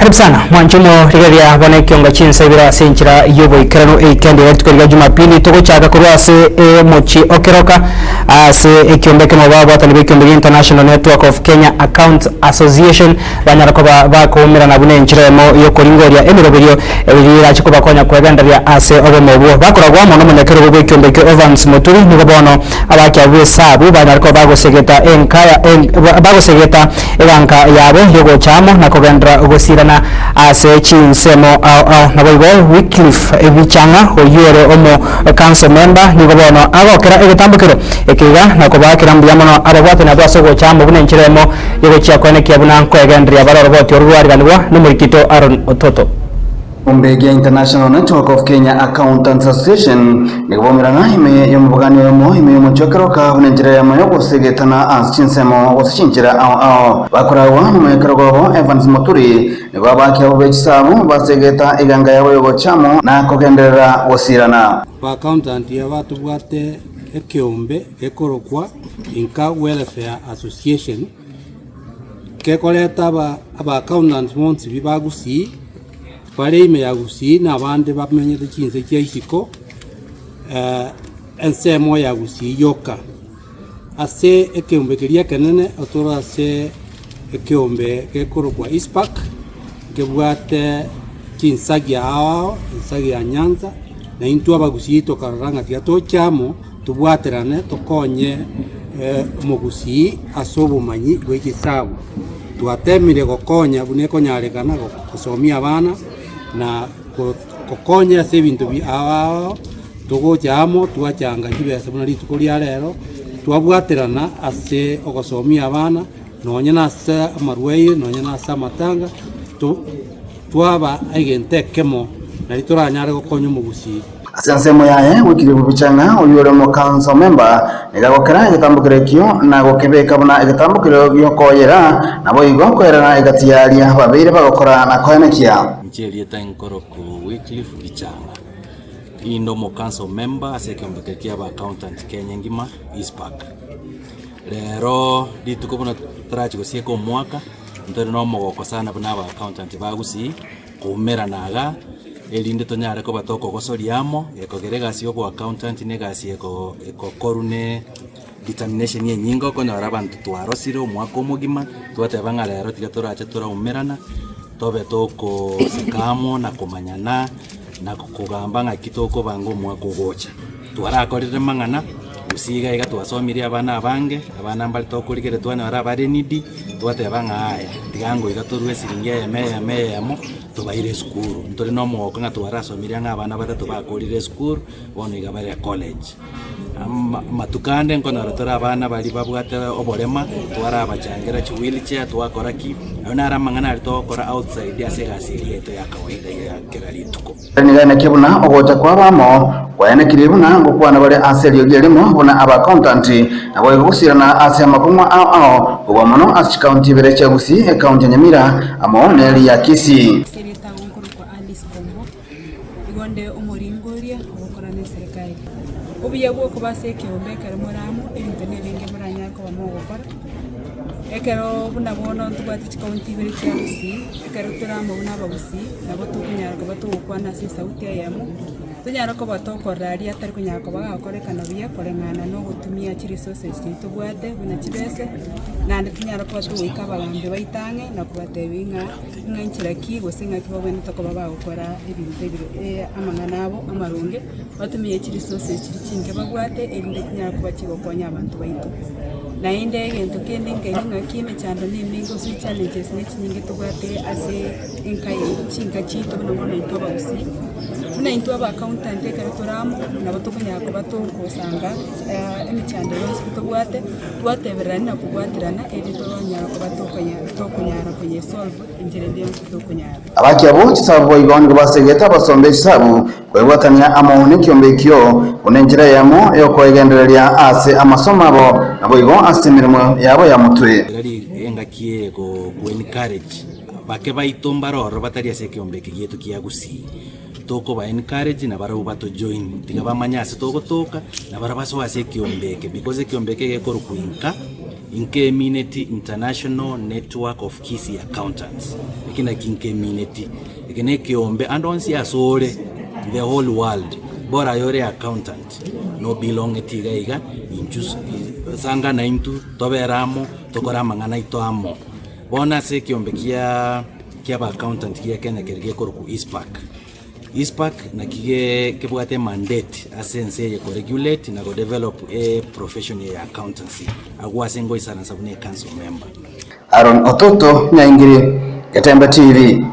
Karibu sana mwanjumo rigeria bone kiongo chinse bira senchira yobo ikarano ekende wetukoriga Jumapili tugochaga kurwase mochi okeroka ase ekiombeke no babo atani ekiombeke International Network of Kenya Account Association banyara ko bakomera na bune nchiremo yo koringoria emiroberio ebirira chikuba konya kwegandaria ase obo mobo bakoragwa mono munyakero bobo ekiombeke Evans Muturi nigo bono abaki abwe sabu banyara ko bagosegeta enkaya bagosegeta ebanka yabo yogo chamo na kogandra ogosira ase chinsemo naboibo Wycliffe ebichanga oyure omo council member nigo bono agokera egetambukiro ekiga nakobakira mbiamono abagwate na bwasogo chambo bune nchiremo yogo chiakone kiabuna kwegendria baroroboti orwariganwa numurikito Aaron Ototo Umbege International Network of Kenya Accountants Association nigobomirana ime yomubugani yomo ime yomuchokeroka unenjira yamayo gusegetana aschinsemo wasichinjira bakorawa mumekerogo Evans Muturi nigo abaki abo bechisamu basegeta iganga yabo yogochamo na kogenderera wasirana ba accountant yabatu bwate ekiombe ekorokwa Inka Welfare Association kekoleta aba accountants monsi bibagusi pare ime ya gusi na abandi bamenyete chinse kya isiko ensemo ya gusi yoka ase ekiombe kiria kenene otora ase ekiombe kekorokwa Ispak kebwate chinsagia ao insagia Nyanza na intu abagusi tokaranga tia tochamo tubwaterane tokonye omugusi asobumanyi bwekisabu twatemire gokonya bune konyarekana gusomia abana na kokonya ase bintu bi ao tugochamo twachanga kibese buna litukoria lero twabwaterana ase ogosomia abana nonya na ase amarweye nonya na ase amatanga twaba agentekemo na litoranyare gokonya omugusi Asiansemo yae wikiri bubichanga oyure mo council member negagokera egetambukiro kyo na gokebeka buna egetambukiro gyo koyera nabo igo koyera egatiaria babire bagokora na koenekia ncheli etankoro ku Wycliffe bichanga indo mo council member asekembeke kia ba accountant Kenya ngima Ispak lero ditukobona trachi gosieko mwaka ndore no mogoko sana buna ba accountant bagusi kumera naga elinde tonyare ko batoko gosoriamo ekogerega sio ko accountant negasi eko korune determination yenyingo ko nara bantu twarosire omwako mugima twatebanga lero tigaturache turaumerana tobe toko sikamo na komanyana na kugamba ngakitoko bango mwako gocha twarakorire mangana usiga iga twasomirie abana abange abana mbali tokurigere twana ara bare nidi twatebanga aya tigango iga turwe siringe yamo tubaire skuru ntore no mwoko nga twarasomirie nga abana batatu bakorire skuru bono iga bare college matukande nkona ratora abana bali babwate oborema twara abachangira chi wheelchair twakora ki ona ara mangana alitokora outside ya segasi yeto ya kawaida ya keralituko nigana kibuna ogocha kwa bamo kwaene kiribuna ngokwana bale aselio gelimo bona aba accountant nabo igusirana ase amakumwa ao obomono as county berecha gusi account Nyamira amaone ya Kisii serita ngonkoro kwa Alice Bombo igonde umuringoria okora ne serikali obuya bwoko baseke ombekere muramo ebintu nebinge muranyako bamogokora ekero buna bono tubati county berecha gusi ekero turamo buna bagusi nabo tukunyarga batugukwana se sauti yamo tunyara ko batokoraria atari kunyako bagakorekana buya korengana no gutumia chi resources tubwate buna chibese nande tunyara ko tuwika bagambe baitange na kubatebinga nganchira ki gosenga kibo bene toko baba gukora ibintu amangana abo amarunge batumie chi resources chinge bagwate erinde kunyara ko bachigokonya abantu baitu na inde egento kende ngenga kime chando nemingo si challenges nechinyinge tubwate ase enkai chinga chito no bono itoba usi tuna into aba accountant ekero turamo nabo tukunyako batokosanga emichando yose tubwate twateberana na kubwatirana eri tonyako batokunyara kunye solve injirende yose tukunyara abaki abo chisabo igongo basegeta basombe chisabu kwebwatania amone kiombekyo unenjira yamo yokoegendereria ase amasomo abo nabo igo asimirimo yabo ya mutwe ari engakie go encourage bake baitombaro batari ase kiombeke yetu kia gusi toko ba encourage na bara ubato join tiga bamanyase togotoka na bara baso ase kiombeke because kiombeke gekoro kuinka Inkemineti International Network of Kisii Accountants. Ikina kinkemineti. Ikine kiombe andonsi asore the whole world. Bora yore accountant. No belong etiga inchus sanga na intu toberamo tokorama ngana itoamo. Bona se kiombe kia ba accountant kia Kenya kerige korku ISPAC na kige kebwate mandate asense ye ko regulate na ko develop a profession ya accountancy agwa sengo isana sabune council member. Aaron Ototo Nyaingiri, Katemba TV.